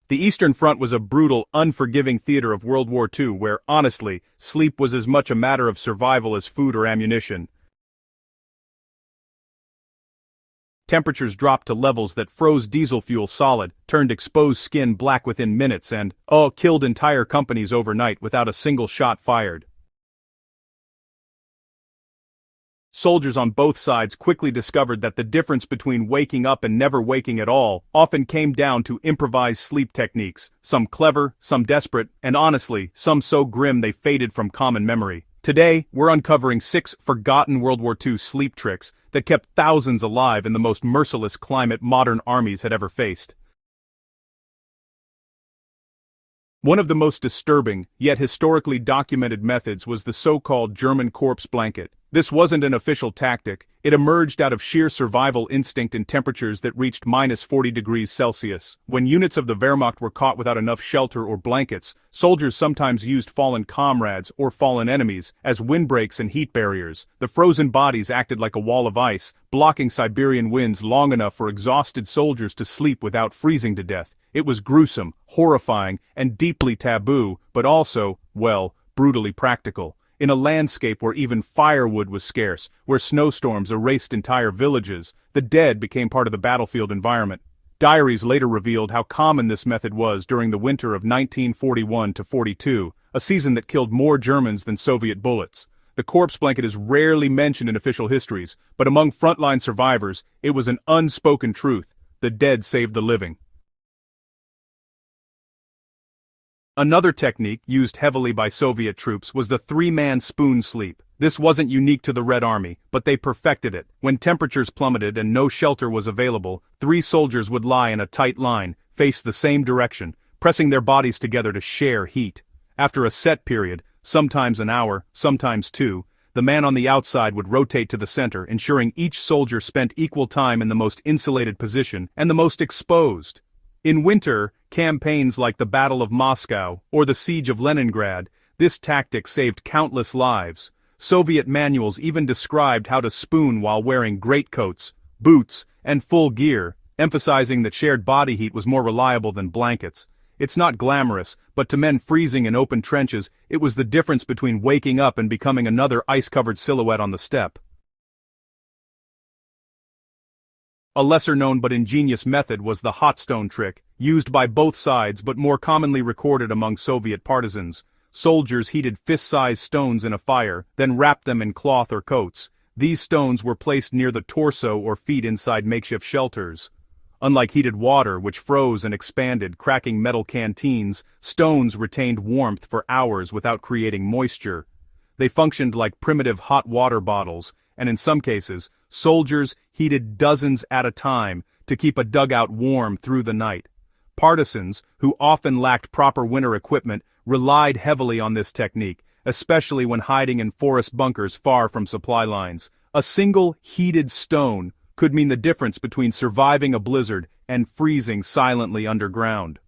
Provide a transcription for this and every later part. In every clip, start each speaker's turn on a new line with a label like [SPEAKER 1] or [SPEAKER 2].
[SPEAKER 1] The Eastern Front was a brutal, unforgiving theater of World War II where, honestly, sleep was as much a matter of survival as food or ammunition. Temperatures dropped to levels that froze diesel fuel solid, turned exposed skin black within minutes and, killed entire companies overnight without a single shot fired. Soldiers on both sides quickly discovered that the difference between waking up and never waking at all often came down to improvised sleep techniques, some clever, some desperate, and honestly, some so grim they faded from common memory. Today, we're uncovering 6 forgotten World War II sleep tricks that kept thousands alive in the most merciless climate modern armies had ever faced. One of the most disturbing, yet historically documented methods was the so-called German corpse blanket. This wasn't an official tactic, it emerged out of sheer survival instinct in temperatures that reached -40 degrees Celsius. When units of the Wehrmacht were caught without enough shelter or blankets, soldiers sometimes used fallen comrades or fallen enemies as windbreaks and heat barriers. The frozen bodies acted like a wall of ice, blocking Siberian winds long enough for exhausted soldiers to sleep without freezing to death. It was gruesome, horrifying, and deeply taboo, but also, brutally practical. In a landscape where even firewood was scarce, where snowstorms erased entire villages, the dead became part of the battlefield environment. Diaries later revealed how common this method was during the winter of 1941-42, a season that killed more Germans than Soviet bullets. The corpse blanket is rarely mentioned in official histories, but among frontline survivors, it was an unspoken truth: the dead saved the living. Another technique used heavily by Soviet troops was the 3-man spoon sleep. This wasn't unique to the Red Army, but they perfected it. When temperatures plummeted and no shelter was available, 3 soldiers would lie in a tight line, face the same direction, pressing their bodies together to share heat. After a set period, sometimes an hour, sometimes 2, the man on the outside would rotate to the center, ensuring each soldier spent equal time in the most insulated position and the most exposed. In winter, campaigns like the Battle of Moscow or the Siege of Leningrad, this tactic saved countless lives. Soviet manuals even described how to spoon while wearing greatcoats, boots, and full gear, emphasizing that shared body heat was more reliable than blankets. It's not glamorous, but to men freezing in open trenches, it was the difference between waking up and becoming another ice-covered silhouette on the steppe. A lesser-known but ingenious method was the hot stone trick, used by both sides but more commonly recorded among Soviet partisans. Soldiers heated fist-sized stones in a fire, then wrapped them in cloth or coats. These stones were placed near the torso or feet inside makeshift shelters. Unlike heated water, which froze and expanded, cracking metal canteens, stones retained warmth for hours without creating moisture. They functioned like primitive hot water bottles, and in some cases, soldiers heated dozens at a time to keep a dugout warm through the night. Partisans, who often lacked proper winter equipment, relied heavily on this technique, especially when hiding in forest bunkers far from supply lines. A single heated stone could mean the difference between surviving a blizzard and freezing silently underground.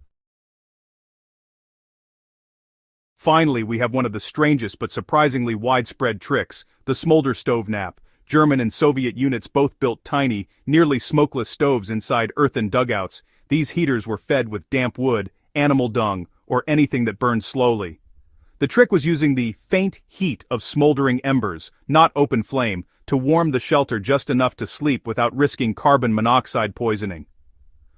[SPEAKER 1] Finally, we have one of the strangest but surprisingly widespread tricks, the smolder stove nap. German and Soviet units both built tiny, nearly smokeless stoves inside earthen dugouts. These heaters were fed with damp wood, animal dung, or anything that burned slowly. The trick was using the faint heat of smoldering embers, not open flame, to warm the shelter just enough to sleep without risking carbon monoxide poisoning.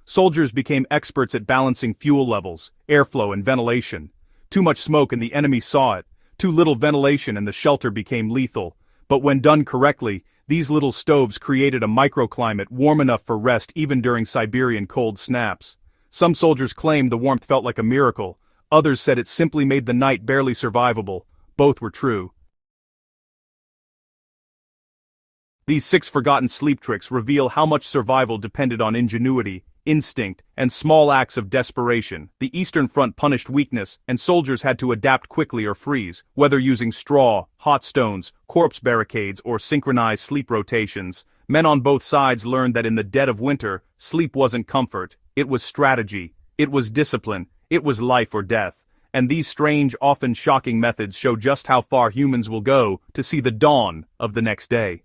[SPEAKER 1] Soldiers became experts at balancing fuel levels, airflow, and ventilation. Too much smoke and the enemy saw it. Too little ventilation and the shelter became lethal. But when done correctly, these little stoves created a microclimate warm enough for rest even during Siberian cold snaps. Some soldiers claimed the warmth felt like a miracle. Others said it simply made the night barely survivable. Both were true. These 6 forgotten sleep tricks reveal how much survival depended on ingenuity, instinct, and small acts of desperation. The Eastern Front punished weakness, and soldiers had to adapt quickly or freeze, whether using straw, hot stones, corpse barricades, or synchronized sleep rotations. Men on both sides learned that in the dead of winter, sleep wasn't comfort, it was strategy, it was discipline, it was life or death. And these strange, often shocking methods show just how far humans will go to see the dawn of the next day.